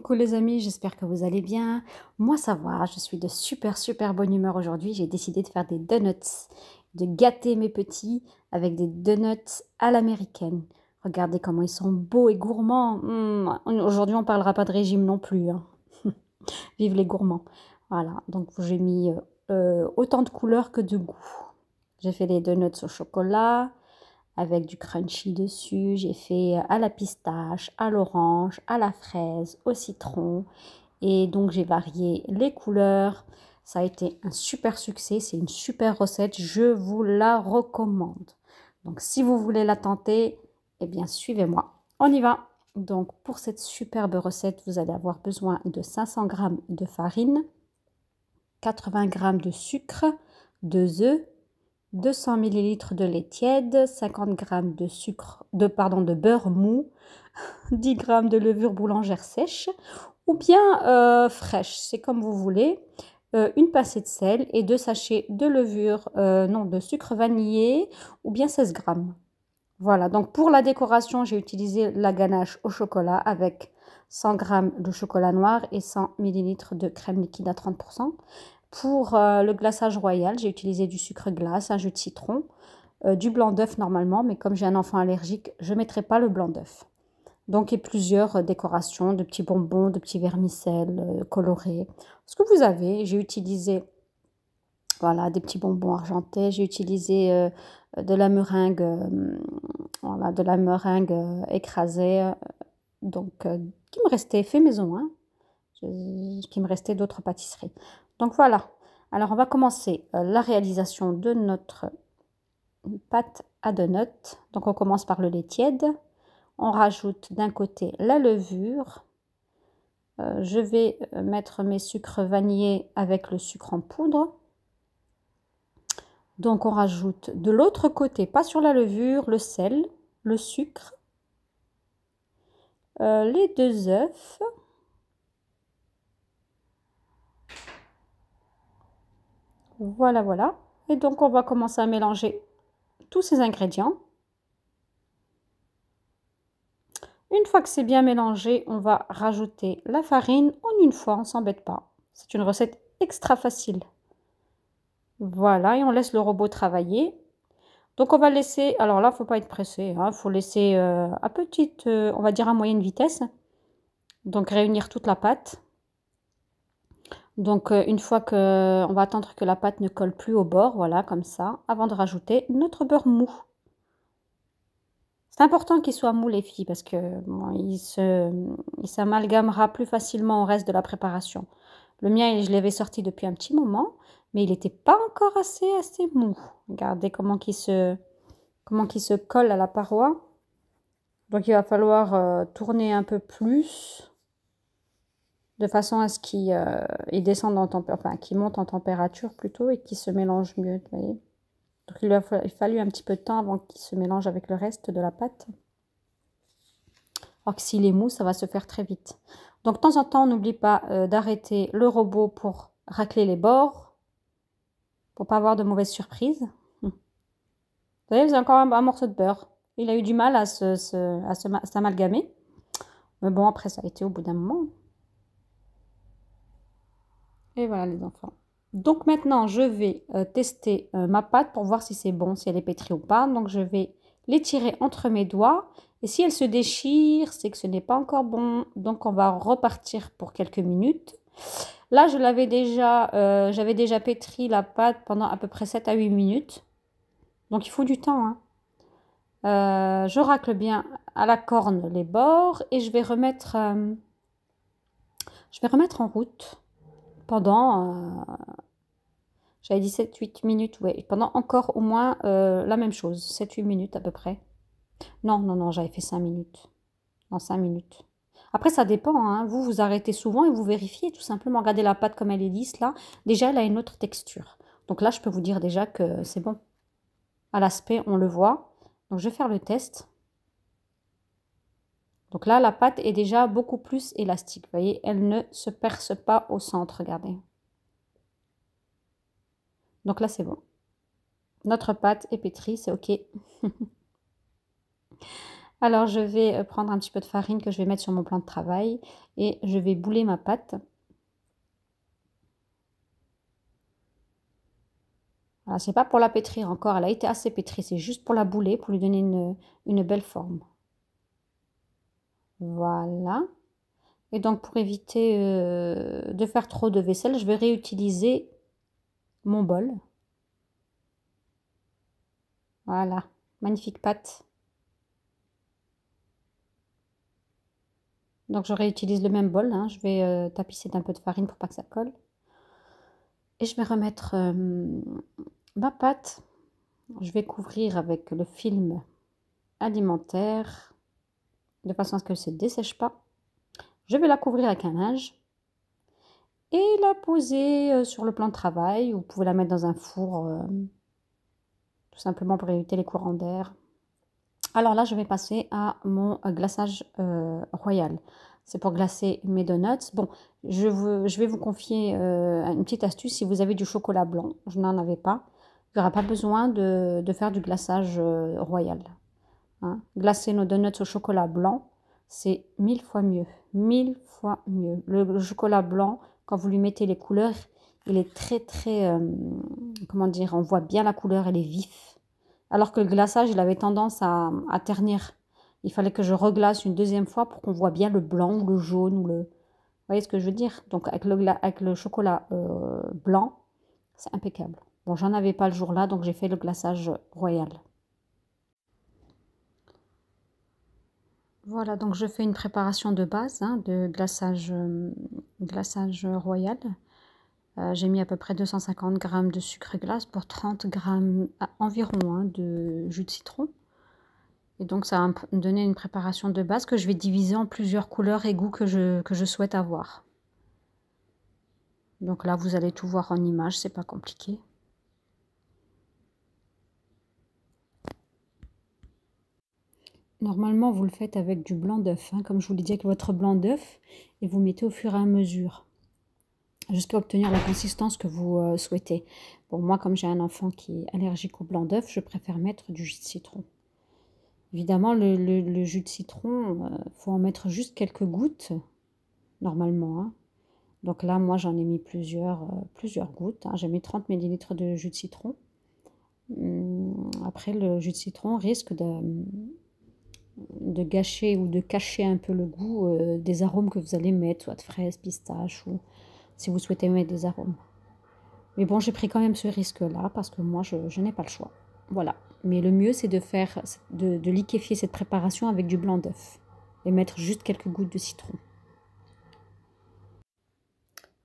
Coucou les amis, j'espère que vous allez bien. Moi ça va, je suis de super bonne humeur aujourd'hui. J'ai décidé de faire des donuts, de gâter mes petits avec des donuts à l'américaine. Regardez comment ils sont beaux et gourmands. Aujourd'hui on parlera pas de régime non plus, hein. Vive les gourmands. Voilà, donc j'ai mis autant de couleurs que de goût. J'ai fait des donuts au chocolat, avec du crunchy dessus. J'ai fait à la pistache, à l'orange, à la fraise, au citron. Et donc, j'ai varié les couleurs. Ça a été un super succès. C'est une super recette. Je vous la recommande. Donc, si vous voulez la tenter, eh bien, suivez-moi. On y va. Donc, pour cette superbe recette, vous allez avoir besoin de 500 g de farine, 80 g de sucre, 2 œufs, 200 ml de lait tiède, 50 g de beurre mou, 10 g de levure boulangère sèche ou bien fraîche, c'est comme vous voulez, une pincée de sel et 2 sachets de levure, non, de sucre vanillé ou bien 16 g. Voilà, donc pour la décoration, j'ai utilisé la ganache au chocolat avec 100 g de chocolat noir et 100 ml de crème liquide à 30%. Pour le glaçage royal, j'ai utilisé du sucre glace, un jus de citron, du blanc d'œuf normalement, mais comme j'ai un enfant allergique, je ne mettrai pas le blanc d'œuf. Donc, et plusieurs décorations, de petits bonbons, de petits vermicelles colorés. Ce que vous avez, j'ai utilisé voilà, des petits bonbons argentés, j'ai utilisé de la meringue, voilà, de la meringue écrasée, qui me restait fait maison, hein, qui me restait d'autres pâtisseries. Donc voilà, alors on va commencer la réalisation de notre pâte à donuts. Donc on commence par le lait tiède. On rajoute d'un côté la levure. Je vais mettre mes sucres vanillés avec le sucre en poudre. Donc on rajoute de l'autre côté, pas sur la levure, le sel, le sucre, les 2 œufs. Voilà. Et donc on va commencer à mélanger tous ces ingrédients. Une fois que c'est bien mélangé, on va rajouter la farine en une fois, on ne s'embête pas. C'est une recette extra facile. Voilà, et on laisse le robot travailler. Donc on va laisser, alors là, il ne faut pas être pressé, il faut laisser à petite, on va dire à moyenne vitesse. Donc réunir toute la pâte. Donc une fois que, on va attendre que la pâte ne colle plus au bord, voilà, comme ça, avant de rajouter notre beurre mou. C'est important qu'il soit mou les filles parce que bon, il s'amalgamera plus facilement au reste de la préparation. Le mien, je l'avais sorti depuis un petit moment, mais il n'était pas encore assez mou. Regardez comment il se colle à la paroi. Donc il va falloir tourner un peu plus de façon à ce qu'il descende qu'il monte en température plutôt et qu'il se mélange mieux. Vous voyez. Donc il a fallu un petit peu de temps avant qu'il se mélange avec le reste de la pâte. Alors que s'il est mou, ça va se faire très vite. Donc de temps en temps, on n'oublie pas d'arrêter le robot pour racler les bords, pour pas avoir de mauvaises surprises. Vous voyez, vous avez encore un morceau de beurre. Il a eu du mal à s'amalgamer. Mais bon, après, ça a été au bout d'un moment. Et voilà les enfants. Donc maintenant, je vais tester ma pâte pour voir si c'est bon, si elle est pétrie ou pas. Donc je vais l'étirer entre mes doigts. Et si elle se déchire, c'est que ce n'est pas encore bon. Donc on va repartir pour quelques minutes. Là, j'avais déjà pétri la pâte pendant à peu près 7 à 8 minutes. Donc il faut du temps, hein. Je racle bien à la corne les bords et je vais remettre en route pendant, j'avais dit 7-8 minutes, ouais, pendant encore au moins la même chose, 7-8 minutes à peu près. Non, j'avais fait 5 minutes. Non, 5 minutes. Après, ça dépend, hein. Vous arrêtez souvent et vous vérifiez tout simplement. Regardez la pâte comme elle est lisse, là. Déjà, elle a une autre texture. Donc là, je peux vous dire déjà que c'est bon. À l'aspect, on le voit. Donc, je vais faire le test. Donc là, la pâte est déjà beaucoup plus élastique. Vous voyez, elle ne se perce pas au centre, regardez. Donc là, c'est bon. Notre pâte est pétrie, c'est OK. Alors, je vais prendre un petit peu de farine que je vais mettre sur mon plan de travail et je vais bouler ma pâte. Voilà, c'est pas pour la pétrir encore, elle a été assez pétrie, c'est juste pour la bouler, pour lui donner une belle forme. Voilà. Et donc, pour éviter de faire trop de vaisselle, je vais réutiliser mon bol. Voilà, magnifique pâte. Donc, je réutilise le même bol, hein. Je vais tapisser d'un peu de farine pour pas que ça colle. Et je vais remettre ma pâte. Je vais couvrir avec le film alimentaire de façon à ce qu'elle ne se dessèche pas. Je vais la couvrir avec un linge et la poser sur le plan de travail. Vous pouvez la mettre dans un four tout simplement pour éviter les courants d'air. Alors là, je vais passer à mon glaçage royal. C'est pour glacer mes donuts. Bon, je vais vous confier une petite astuce. Si vous avez du chocolat blanc, je n'en avais pas, il n'y aura pas besoin de faire du glaçage royal. Hein. Glacer nos donuts au chocolat blanc, c'est 1000 fois mieux. 1000 fois mieux. Le chocolat blanc, quand vous lui mettez les couleurs, il est très, comment dire, on voit bien la couleur, elle est vive. Alors que le glaçage, il avait tendance à ternir. Il fallait que je reglace une deuxième fois pour qu'on voit bien le blanc ou le jaune. Ou le... Vous voyez ce que je veux dire? Donc avec le chocolat blanc, c'est impeccable. Bon, j'en avais pas le jour-là, donc j'ai fait le glaçage royal. Voilà, donc je fais une préparation de base hein, de glaçage royal. J'ai mis à peu près 250 g de sucre glace pour 30 g environ hein, de jus de citron. Et donc ça va me donner une préparation de base que je vais diviser en plusieurs couleurs et goûts que je souhaite avoir. Donc là, vous allez tout voir en image, c'est pas compliqué. Normalement, vous le faites avec du blanc d'œuf, hein, comme je vous l'ai dit, avec votre blanc d'œuf, et vous mettez au fur et à mesure, jusqu'à obtenir la consistance que vous souhaitez. Bon, moi, comme j'ai un enfant qui est allergique au blanc d'œuf, je préfère mettre du jus de citron. Évidemment, le jus de citron, faut en mettre juste quelques gouttes, normalement. Hein. Donc là, moi, j'en ai mis plusieurs gouttes. Hein. J'ai mis 30 ml de jus de citron. Après, le jus de citron risque de gâcher ou de cacher un peu le goût des arômes que vous allez mettre, soit de fraises, pistaches, ou si vous souhaitez mettre des arômes. Mais bon, j'ai pris quand même ce risque-là parce que moi, je n'ai pas le choix. Voilà. Mais le mieux, c'est de liquéfier cette préparation avec du blanc d'œuf et mettre juste quelques gouttes de citron.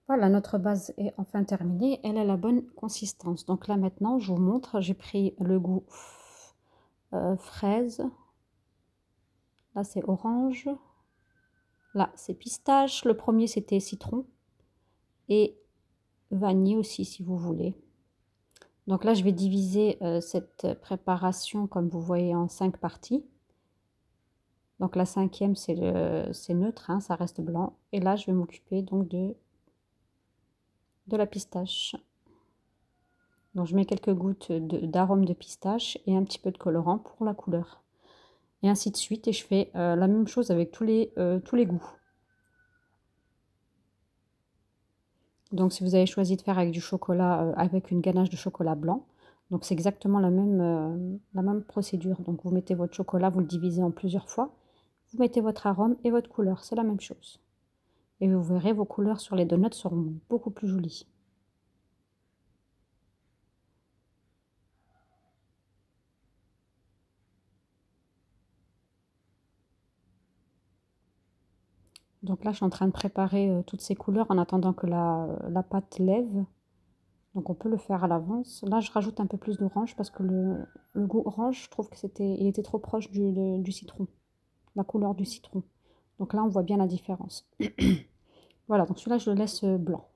Voilà, notre base est enfin terminée. Elle a la bonne consistance. Donc là, maintenant, je vous montre. J'ai pris le goût fraise. Là, c'est orange. Là, c'est pistache. Le premier, c'était citron. Et vanille aussi, si vous voulez. Donc là, je vais diviser cette préparation, comme vous voyez, en 5 parties. Donc la cinquième, c'est neutre, hein, ça reste blanc. Et là, je vais m'occuper donc de la pistache. Donc je mets quelques gouttes d'arôme de pistache et un petit peu de colorant pour la couleur. Et ainsi de suite. Et je fais la même chose avec tous les goûts. Donc si vous avez choisi de faire avec du chocolat, avec une ganache de chocolat blanc, donc c'est exactement la même procédure. Donc vous mettez votre chocolat, vous le divisez en plusieurs fois. Vous mettez votre arôme et votre couleur, c'est la même chose. Et vous verrez, vos couleurs sur les donuts seront beaucoup plus jolies. Donc là, je suis en train de préparer toutes ces couleurs en attendant que la pâte lève. Donc on peut le faire à l'avance. Là, je rajoute un peu plus d'orange parce que le goût orange, je trouve que il était trop proche du citron, la couleur du citron. Donc là, on voit bien la différence. Voilà, donc celui-là, je le laisse blanc.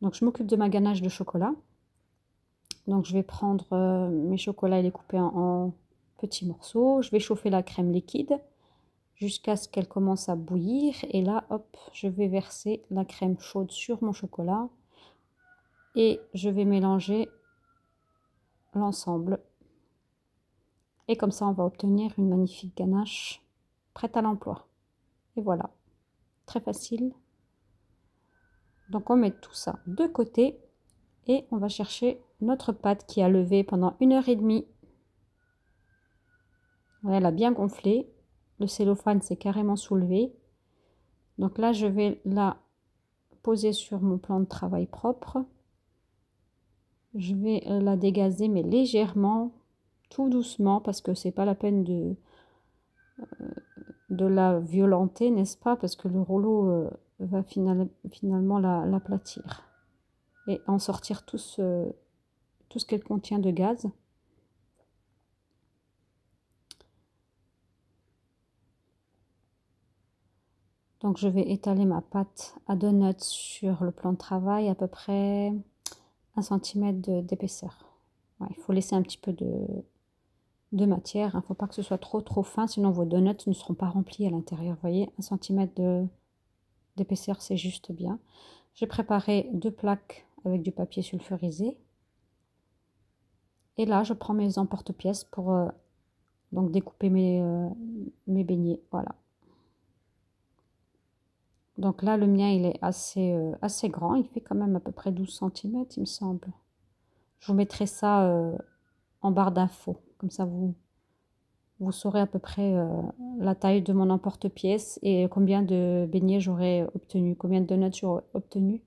Donc je m'occupe de ma ganache de chocolat. Donc je vais prendre mes chocolats et les couper en petits morceaux. Je vais chauffer la crème liquide jusqu'à ce qu'elle commence à bouillir. Et là, hop, je vais verser la crème chaude sur mon chocolat. Et je vais mélanger l'ensemble Et comme ça, on va obtenir une magnifique ganache prête à l'emploi. Et voilà, très facile. Donc on met tout ça de côté et on va chercher notre pâte qui a levé pendant 1h30. Elle a bien gonflé. Le cellophane s'est carrément soulevé. Donc là, je vais la poser sur mon plan de travail propre. Je vais la dégazer, mais légèrement, tout doucement, parce que c'est pas la peine de la violenter, n'est-ce pas? Parce que le rouleau va finalement l'aplatir et en sortir tout ce qu'elle contient de gaz. Donc je vais étaler ma pâte à donuts sur le plan de travail, à peu près 1 cm d'épaisseur. Ouais, il faut laisser un petit peu de matière. Il ne faut pas que ce soit trop fin, sinon vos donuts ne seront pas remplis à l'intérieur. Vous voyez, 1 cm d'épaisseur, c'est juste bien. J'ai préparé 2 plaques avec du papier sulfurisé. Et là, je prends mes emporte-pièces pour donc découper mes beignets. Voilà. Donc là, le mien, il est assez grand. Il fait quand même à peu près 12 cm, il me semble. Je vous mettrai ça en barre d'infos. Comme ça, vous saurez à peu près la taille de mon emporte-pièce et combien de beignets j'aurai obtenu, combien de donuts j'aurai obtenu.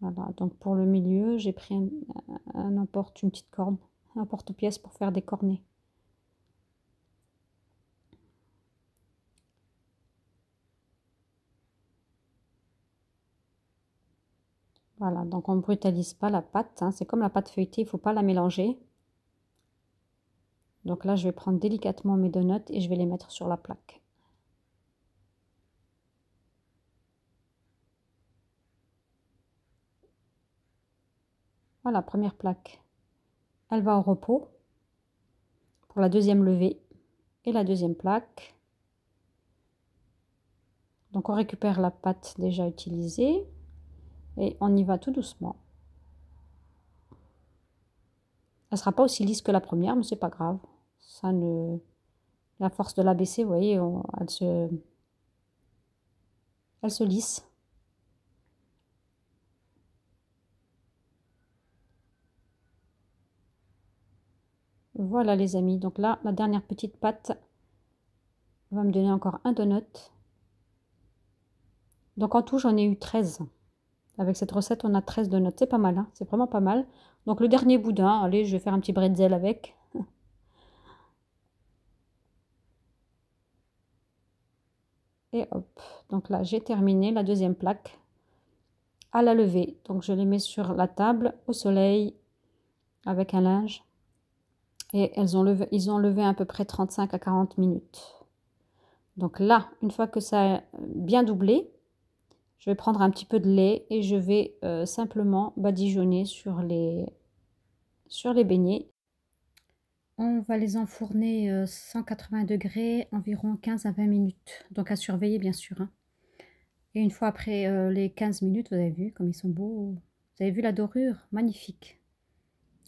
Voilà, donc pour le milieu, j'ai pris une petite corne, un porte-pièce pour faire des cornets. Voilà, donc on ne brutalise pas la pâte, hein. C'est comme la pâte feuilletée, il ne faut pas la mélanger. Donc là, je vais prendre délicatement mes donuts et je vais les mettre sur la plaque. Voilà, première plaque. Elle va au repos pour la deuxième levée et la deuxième plaque. Donc on récupère la pâte déjà utilisée et on y va tout doucement. Elle ne sera pas aussi lisse que la première, mais c'est pas grave. Ça ne... La force de l'abaisser, vous voyez, elle se lisse. Voilà les amis, donc là, la dernière petite pâte va me donner encore un donut. Donc en tout, j'en ai eu 13. Avec cette recette, on a 13 donuts. C'est pas mal, hein, c'est vraiment pas mal. Donc le dernier boudin, allez, je vais faire un petit bretzel avec. Et hop, donc là, j'ai terminé la deuxième plaque à la levée. Donc je les mets sur la table, au soleil, avec un linge. Et ils ont levé à peu près 35 à 40 minutes. Donc là, une fois que ça a bien doublé, je vais prendre un petit peu de lait et je vais simplement badigeonner sur les beignets. On va les enfourner 180 degrés, environ 15 à 20 minutes. Donc à surveiller bien sûr, hein. Et une fois après les 15 minutes, vous avez vu comme ils sont beaux. Vous avez vu la dorure? Magnifique.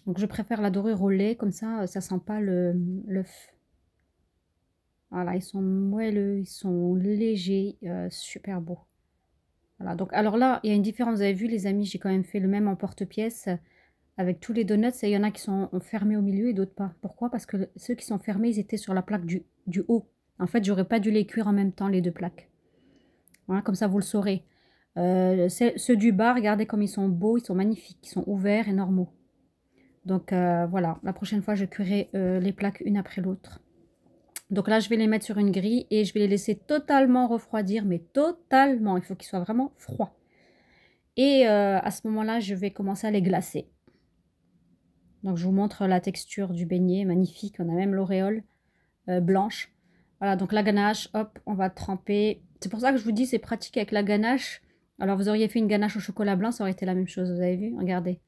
Donc je préfère la dorure au lait, comme ça sent pas l'œuf. Voilà, ils sont moelleux, ils sont légers, super beaux. Voilà, donc alors là, il y a une différence, vous avez vu les amis, j'ai quand même fait le même emporte-pièce avec tous les donuts, et il y en a qui sont fermés au milieu et d'autres pas. Pourquoi? Parce que ceux qui sont fermés, ils étaient sur la plaque du haut. En fait, j'aurais pas dû les cuire en même temps, les deux plaques. Voilà, comme ça, vous le saurez. Ceux du bas, regardez comme ils sont beaux, ils sont magnifiques, ils sont ouverts et normaux. Donc voilà, la prochaine fois, je cuirai les plaques une après l'autre. Donc là, je vais les mettre sur une grille et je vais les laisser totalement refroidir, mais totalement. Il faut qu'ils soient vraiment froids. Et à ce moment-là, je vais commencer à les glacer. Donc je vous montre la texture du beignet, magnifique. On a même l'auréole blanche. Voilà, donc la ganache, hop, on va tremper. C'est pour ça que je vous dis, c'est pratique avec la ganache. Alors vous auriez fait une ganache au chocolat blanc, ça aurait été la même chose, vous avez vu? Regardez.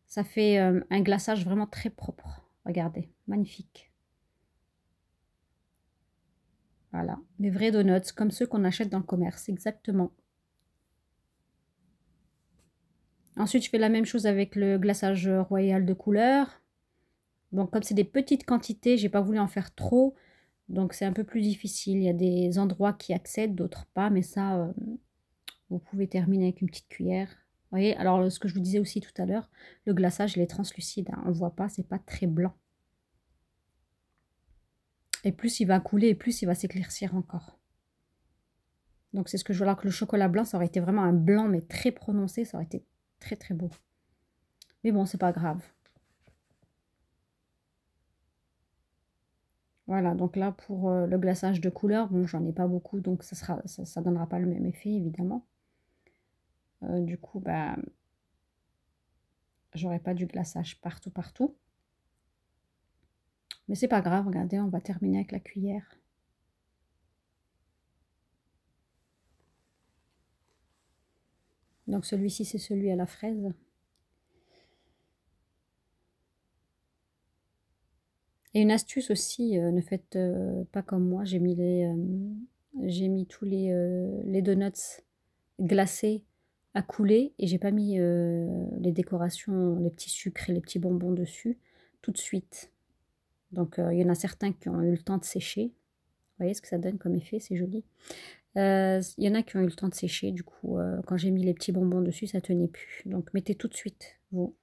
Ça fait un glaçage vraiment très propre. Regardez, magnifique. Voilà, les vrais donuts, comme ceux qu'on achète dans le commerce, exactement. Ensuite, je fais la même chose avec le glaçage royal de couleur. Bon, comme c'est des petites quantités, j'ai pas voulu en faire trop. Donc c'est un peu plus difficile. Il y a des endroits qui accèdent, d'autres pas. Mais ça, vous pouvez terminer avec une petite cuillère. Vous voyez, alors ce que je vous disais aussi tout à l'heure, le glaçage, il est translucide, hein. On ne voit pas, c'est pas très blanc. Et plus il va couler, et plus il va s'éclaircir encore. Donc c'est ce que je veux, alors que le chocolat blanc, ça aurait été vraiment un blanc, mais très prononcé, ça aurait été très très beau. Mais bon, c'est pas grave. Voilà, donc là pour le glaçage de couleur, bon, j'en ai pas beaucoup, donc ça donnera pas le même effet, évidemment. Du coup, bah, j'aurai pas du glaçage partout, partout. Mais c'est pas grave, regardez, on va terminer avec la cuillère. Donc celui-ci, c'est celui à la fraise. Et une astuce aussi, ne faites pas comme moi, j'ai mis tous les donuts glacés à couler et j'ai pas mis les décorations, les petits sucres et les petits bonbons dessus tout de suite. Donc il y en a certains qui ont eu le temps de sécher. Vous voyez ce que ça donne comme effet, c'est joli. Il y en a qui ont eu le temps de sécher, du coup quand j'ai mis les petits bonbons dessus, ça tenait plus. Donc mettez tout de suite, vous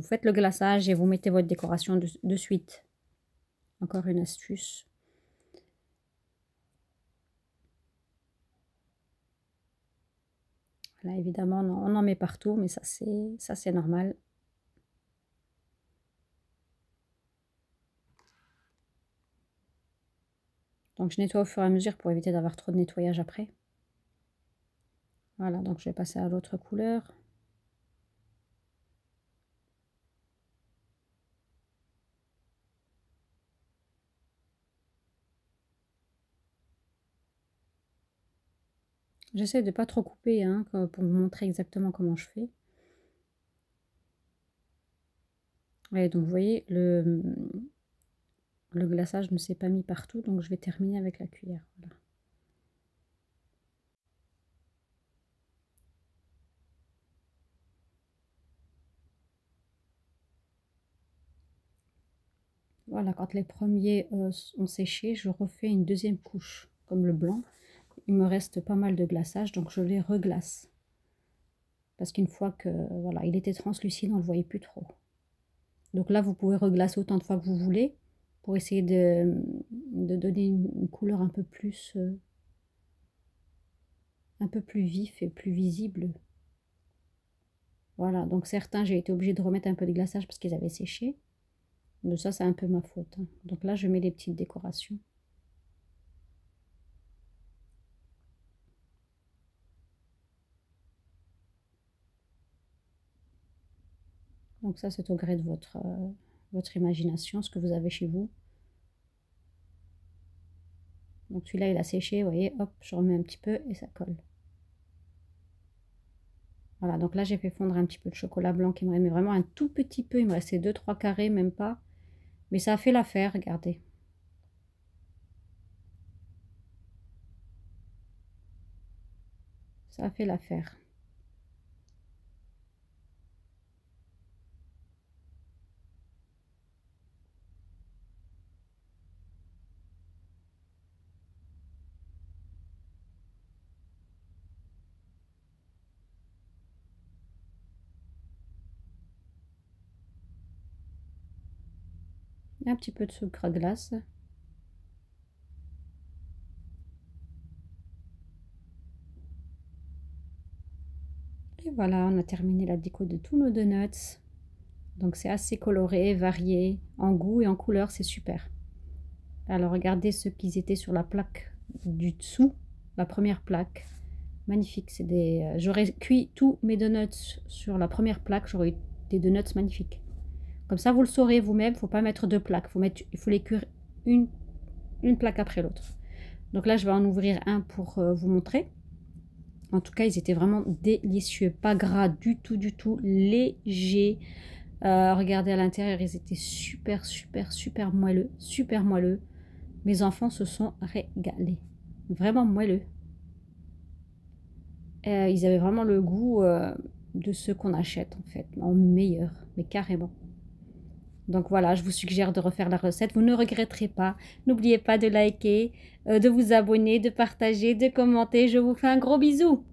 faites le glaçage et vous mettez votre décoration de suite. Encore une astuce. Là, évidemment, on en met partout, mais ça c'est normal. Donc je nettoie au fur et à mesure pour éviter d'avoir trop de nettoyage après. Voilà, donc je vais passer à l'autre couleur. J'essaie de pas trop couper, hein, pour vous montrer exactement comment je fais. Ouais, donc vous voyez, le glaçage ne s'est pas mis partout, donc je vais terminer avec la cuillère. Voilà. Voilà, quand les premiers ont séché, je refais une deuxième couche, comme le blanc. Il me reste pas mal de glaçage, donc je les reglace. Parce qu'une fois que voilà, il était translucide, on ne le voyait plus trop. Donc là, vous pouvez reglacer autant de fois que vous voulez pour essayer de donner une couleur un peu plus vif et plus visible. Voilà, donc certains, j'ai été obligée de remettre un peu de glaçage parce qu'ils avaient séché. Mais ça, c'est un peu ma faute, hein. Donc là, je mets les petites décorations. Donc ça, c'est au gré de votre imagination, ce que vous avez chez vous. Donc celui-là, il a séché, vous voyez, hop, je remets un petit peu et ça colle. Voilà, donc là, j'ai fait fondre un petit peu de chocolat blanc qui me restait vraiment un tout petit peu. Il me restait 2-3 carrés, même pas. Mais ça a fait l'affaire, regardez. Ça a fait l'affaire. Un petit peu de sucre à glace. Et voilà, on a terminé la déco de tous nos donuts. Donc c'est assez coloré, varié, en goût et en couleur, c'est super. Alors regardez ceux qui étaient sur la plaque du dessous, la première plaque. Magnifique, c'est des... J'aurais cuit tous mes donuts sur la première plaque, j'aurais eu des donuts magnifiques. Comme ça, vous le saurez vous-même, il ne faut pas mettre deux plaques. Il faut les cuire une plaque après l'autre. Donc là, je vais en ouvrir un pour vous montrer. En tout cas, ils étaient vraiment délicieux. Pas gras du tout, du tout. Légers. Regardez à l'intérieur, ils étaient super, super, super moelleux. Super moelleux. Mes enfants se sont régalés. Vraiment moelleux. Ils avaient vraiment le goût de ceux qu'on achète, en fait. En meilleur, mais carrément. Donc voilà, je vous suggère de refaire la recette, vous ne regretterez pas. N'oubliez pas de liker, de vous abonner, de partager, de commenter. Je vous fais un gros bisou.